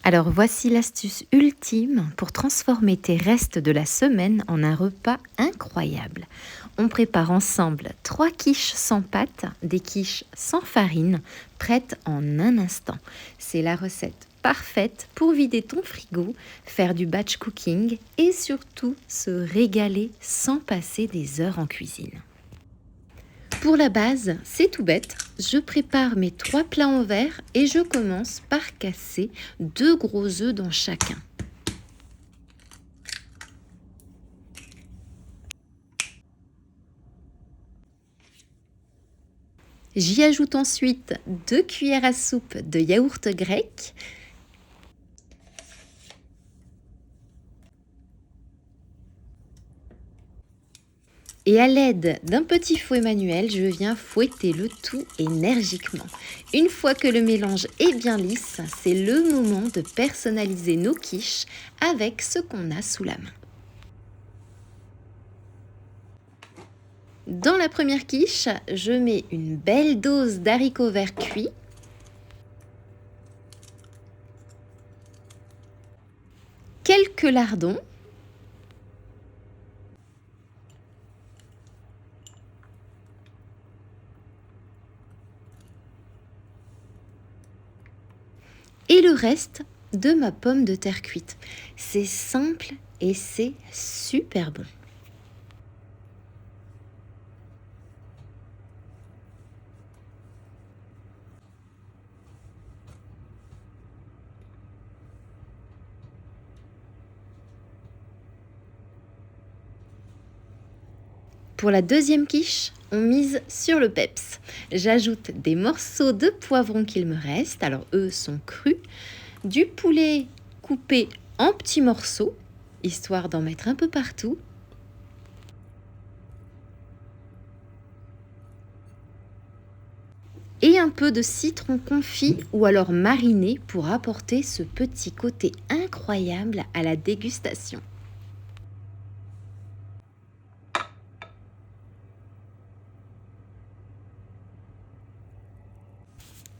Alors voici l'astuce ultime pour transformer tes restes de la semaine en un repas incroyable. On prépare ensemble 3 quiches sans pâte, des quiches sans farine, prêtes en un instant. C'est la recette parfaite pour vider ton frigo, faire du batch cooking et surtout se régaler sans passer des heures en cuisine. Pour la base, c'est tout bête. Je prépare mes 3 plats en verre et je commence par casser 2 gros œufs dans chacun. J'y ajoute ensuite 2 cuillères à soupe de yaourt grec. Et à l'aide d'un petit fouet manuel, je viens fouetter le tout énergiquement. Une fois que le mélange est bien lisse, c'est le moment de personnaliser nos quiches avec ce qu'on a sous la main. Dans la première quiche, je mets une belle dose d'haricots verts cuits, quelques lardons, et le reste de ma pomme de terre cuite. C'est simple et c'est super bon. Pour la deuxième quiche, on mise sur le peps. J'ajoute des morceaux de poivron qu'il me reste, alors eux sont crus, du poulet coupé en petits morceaux, histoire d'en mettre un peu partout, et un peu de citron confit ou alors mariné pour apporter ce petit côté incroyable à la dégustation.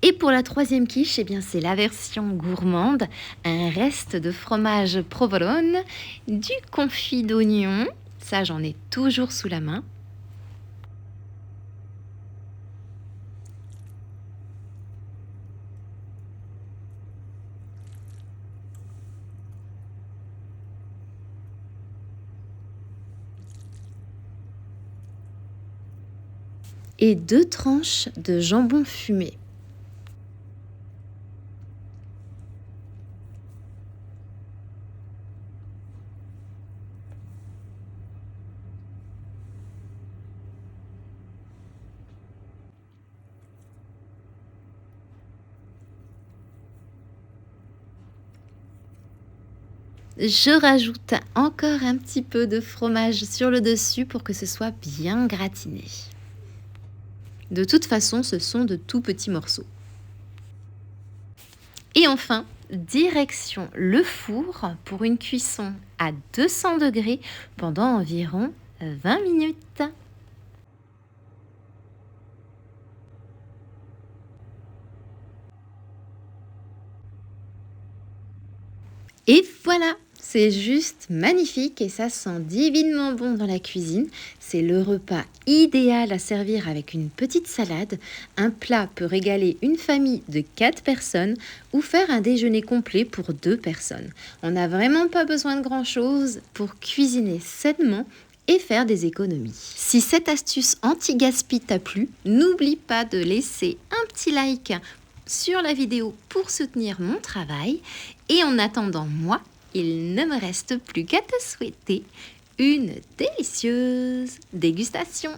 Et pour la troisième quiche, eh bien c'est la version gourmande, un reste de fromage provolone, du confit d'oignon, ça j'en ai toujours sous la main, et 2 tranches de jambon fumé. Je rajoute encore un petit peu de fromage sur le dessus pour que ce soit bien gratiné. De toute façon, ce sont de tout petits morceaux. Et enfin, direction le four pour une cuisson à 200 degrés pendant environ 20 minutes. Et voilà, c'est juste magnifique et ça sent divinement bon dans la cuisine. C'est le repas idéal à servir avec une petite salade. Un plat peut régaler une famille de 4 personnes ou faire un déjeuner complet pour 2 personnes. On n'a vraiment pas besoin de grand-chose pour cuisiner sainement et faire des économies. Si cette astuce anti-gaspi t'a plu, n'oublie pas de laisser un petit like sur la vidéo pour soutenir mon travail. Et en attendant moi, il ne me reste plus qu'à te souhaiter une délicieuse dégustation.